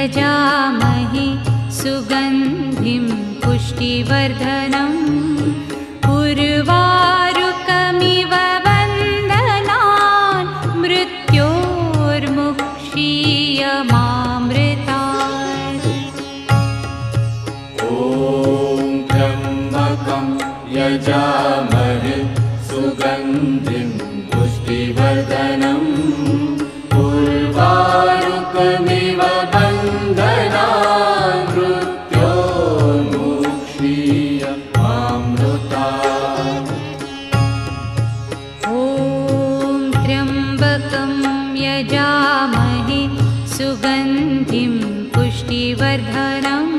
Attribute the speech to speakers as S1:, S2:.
S1: यजामहे सुगन्धिं पुष्टिवर्धनम् उर्वारुकमिव वन्दनान् मृत्योर्मुक्षीयमामृतात्।
S2: ॐ त्र्यम्बकं यजामहे सुगन्धिं पुष्टिवर्धनम् उर्वारुकमिव वन्दनान् मृत्योर्मुक्षीयमामृतात्।
S1: ॐ त्र्यम्बकं यजामहे सुगन्धिं पुष्टिवर्धनम्